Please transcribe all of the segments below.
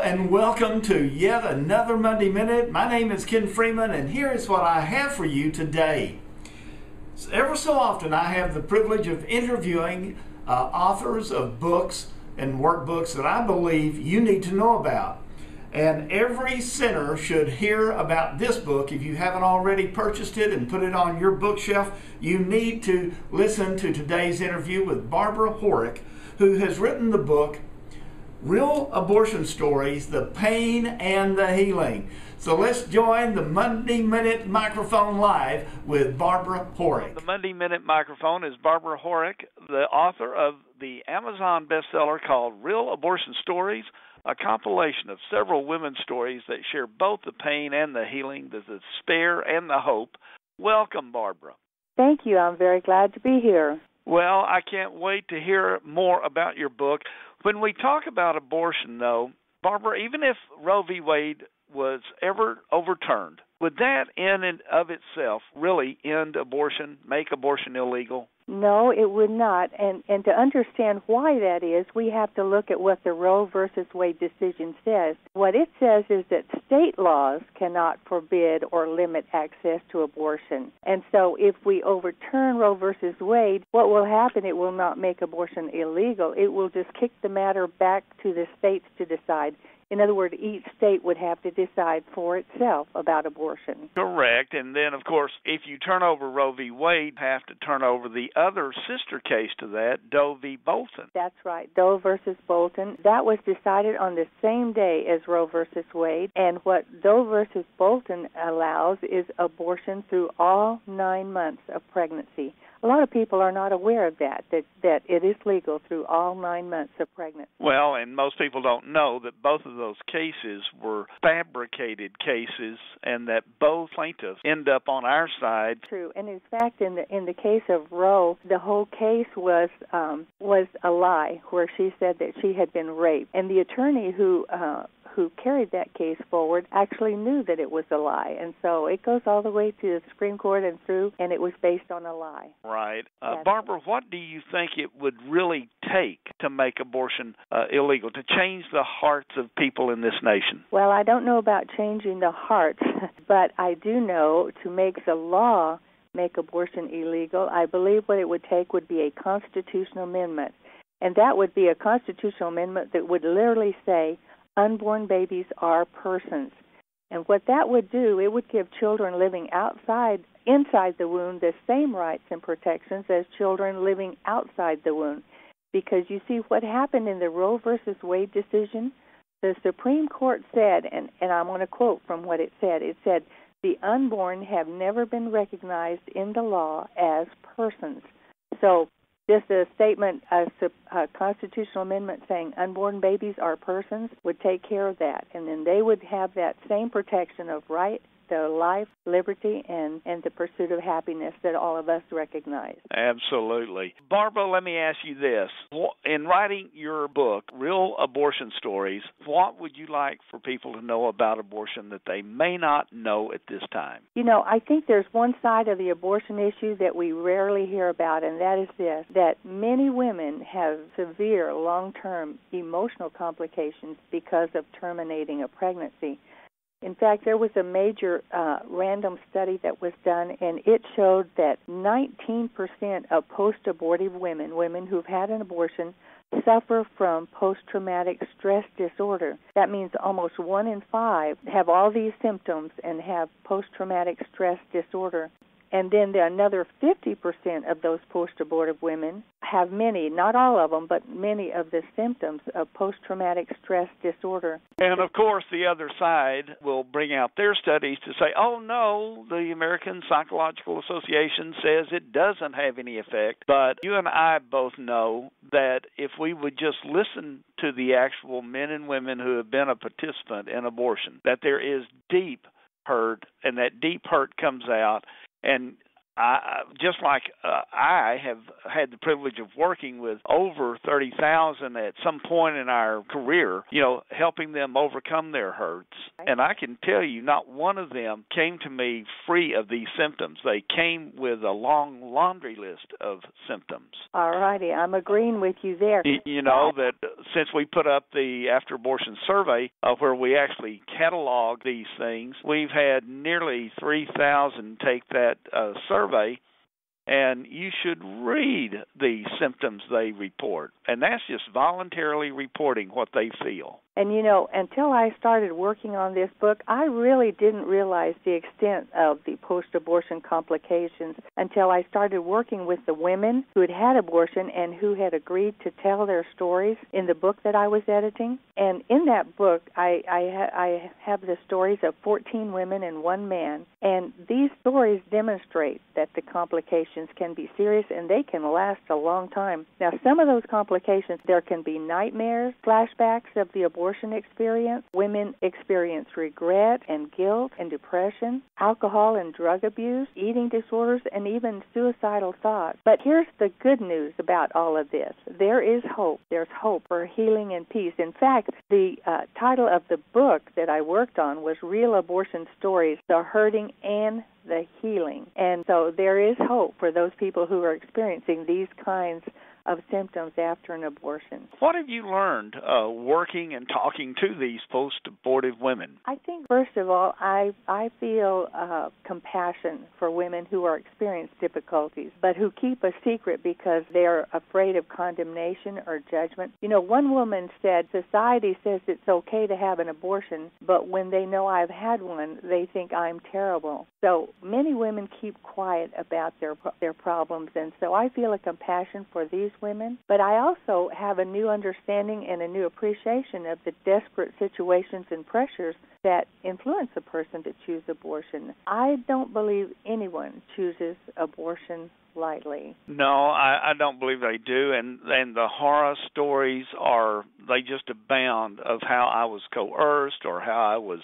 and welcome to yet another Monday Minute. My name is Ken Freeman, and here is what I have for you today. Ever so often, I have the privilege of interviewing authors of books and workbooks that I believe you need to know about. And every sinner should hear about this book. If you haven't already purchased it and put it on your bookshelf, you need to listen to today's interview with Barbara Horak, who has written the book Real Abortion Stories, The Pain and the Healing. So let's join the Monday Minute microphone live with Barbara Horak. The Monday Minute microphone is Barbara Horak, the author of the Amazon bestseller called Real Abortion Stories, a compilation of several women's stories that share both the pain and the healing, the despair and the hope. Welcome, Barbara. Thank you. I'm very glad to be here. Well, I can't wait to hear more about your book. When we talk about abortion, though, Barbara, even if Roe v. Wade was ever overturned, would that in and of itself really end abortion, make abortion illegal? No, it would not. And to understand why that is, we have to look at what the Roe versus Wade decision says. What it says is that state laws cannot forbid or limit access to abortion. And so if we overturn Roe versus Wade, what will happen, it will not make abortion illegal. It will just kick the matter back to the states to decide. In other words, each state would have to decide for itself about abortion. Correct. And then, of course, if you turn over Roe v. Wade, you have to turn over the other sister case to that, Doe v. Bolton. That's right, Doe versus Bolton. That was decided on the same day as Roe versus Wade. And what Doe versus Bolton allows is abortion through all 9 months of pregnancy. A lot of people are not aware of that it is legal through all 9 months of pregnancy. Well, and most people don't know that both of those cases were fabricated cases and that both plaintiffs end up on our side. True. And in fact, in the case of Roe, the whole case was a lie, where she said that she had been raped. And the attorney who carried that case forward actually knew that it was a lie. And so it goes all the way to the Supreme Court and through, and it was based on a lie. Right. Barbara, what do you think it would really take to make abortion illegal, to change the hearts of people in this nation? Well, I don't know about changing the hearts, but I do know to make the law make abortion illegal, I believe what it would take would be a constitutional amendment. And that would be a constitutional amendment that would literally say, unborn babies are persons. And what that would do, it would give children living inside the womb the same rights and protections as children living outside the womb. Because you see what happened in the Roe versus Wade decision, the Supreme Court said, and I'm going to quote from what it said, the unborn have never been recognized in the law as persons. So just a statement, a constitutional amendment saying unborn babies are persons would take care of that. And then they would have that same protection of right to life, liberty, and the pursuit of happiness that all of us recognize. Absolutely. Barbara, let me ask you this. In writing your book, Real Abortion Stories, what would you like for people to know about abortion that they may not know at this time? You know, I think there's one side of the abortion issue that we rarely hear about, and that is this, that many women have severe long-term emotional complications because of terminating a pregnancy. In fact, there was a major random study that was done, and it showed that 19% of post-abortive women who've had an abortion, suffer from post-traumatic stress disorder. That means almost 1 in 5 have all these symptoms and have post-traumatic stress disorder. And then another 50% of those post-abortive women have many, not all of them, but many of the symptoms of post-traumatic stress disorder. And, of course, the other side will bring out their studies to say, oh, no, the American Psychological Association says it doesn't have any effect. But you and I both know that if we would just listen to the actual men and women who have been a participant in abortion, that there is deep hurt, and that deep hurt comes out. And just like I have had the privilege of working with over 30,000 at some point in our career, helping them overcome their hurts. And I can tell you, not one of them came to me free of these symptoms. They came with a long laundry list of symptoms. All righty. I'm agreeing with you there. That since we put up the after-abortion survey where we actually catalog these things, we've had nearly 3,000 take that survey, and you should read the symptoms they report. And that's just voluntarily reporting what they feel. And, until I started working on this book, I really didn't realize the extent of the post-abortion complications until I started working with the women who had had abortion and who had agreed to tell their stories in the book that I was editing. And in that book, I have the stories of 14 women and 1 man. And these stories demonstrate that the complications can be serious and they can last a long time. Now, some of those complications, there can be nightmares, flashbacks of the abortion experience. Women experience regret and guilt and depression, alcohol and drug abuse, eating disorders, and even suicidal thoughts. But here's the good news about all of this. There is hope. There's hope for healing and peace. In fact, the title of the book that I worked on was Real Abortion Stories, The Hurting and the Healing. And so there is hope for those people who are experiencing these kinds of symptoms after an abortion. What have you learned working and talking to these post-abortive women? I think, first of all, I feel compassion for women who are experiencing difficulties, but who keep a secret because they're afraid of condemnation or judgment. One woman said, society says it's okay to have an abortion, but when they know I've had one, they think I'm terrible. So many women keep quiet about their problems, and so I feel a compassion for these women, but I also have a new understanding and a new appreciation of the desperate situations and pressures that influence a person to choose abortion. I don't believe anyone chooses abortion lightly. No, I don't believe they do, and the horror stories they just abound of how I was coerced or how I was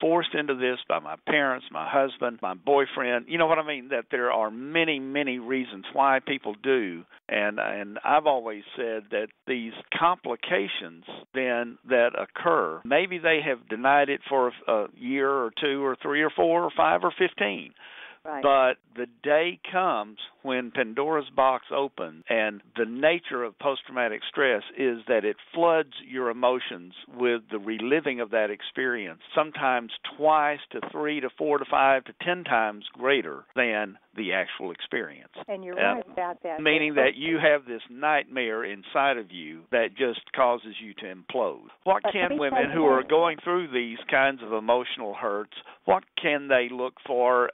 forced into this by my parents, my husband, my boyfriend. You know what I mean? That there are many, many reasons why people do. And I've always said that these complications then that occur, maybe they have denied it for a year or 2 or 3 or 4 or 5 or 15. Right. But the day comes when Pandora's box opens, and the nature of post-traumatic stress is that it floods your emotions with the reliving of that experience, sometimes twice to 3 to 4 to 5 to 10 times greater than the actual experience. And you're right about that. Meaning that you have this nightmare inside of you that just causes you to implode. What can women who are going through these kinds of emotional hurts, what can they look for,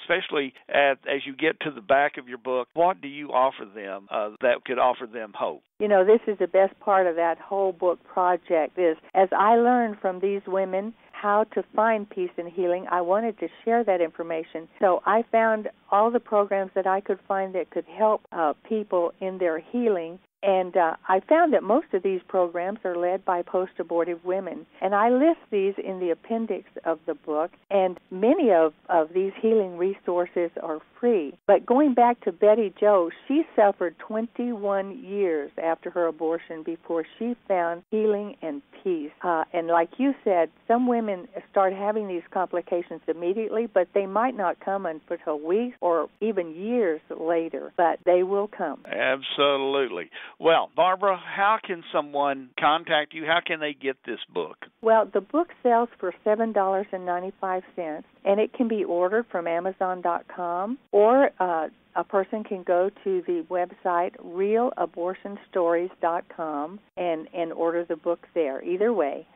especially as you get to the back of your book, what do you offer them that could offer them hope? This is the best part of that whole book project is, as I learned from these women how to find peace and healing, I wanted to share that information. So I found all the programs that I could find that could help people in their healing. And I found that most of these programs are led by post-abortive women. And I list these in the appendix of the book, and many of these healing resources are free. But going back to Betty Jo, she suffered 21 years after her abortion before she found healing and peace. And like you said, some women start having these complications immediately, but they might not come until weeks or even years later, but they will come. Absolutely. Well, Barbara, how can someone contact you? How can they get this book? Well, the book sells for $7.95, and it can be ordered from Amazon.com, or a person can go to the website realabortionstories.com and order the book there. Either way.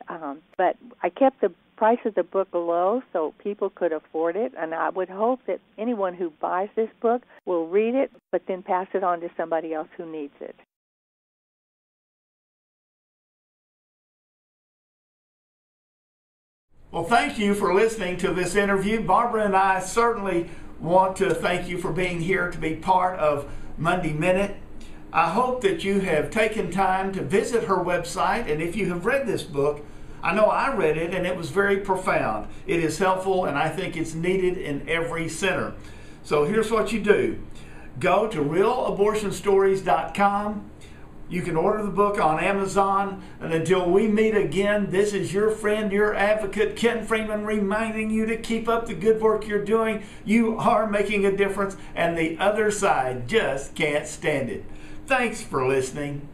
But I kept the price of the book low so people could afford it, and I would hope that anyone who buys this book will read it, but then pass it on to somebody else who needs it. Well, thank you for listening to this interview. Barbara and I certainly want to thank you for being here to be part of Monday Minute. I hope that you have taken time to visit her website, and if you have read this book, I know I read it and it was very profound. It is helpful, and I think it's needed in every center. So here's what you do. Go to realabortionstories.com. You can order the book on Amazon. And until we meet again, this is your friend, your advocate, Ken Freeman, reminding you to keep up the good work you're doing. You are making a difference, and the other side just can't stand it. Thanks for listening.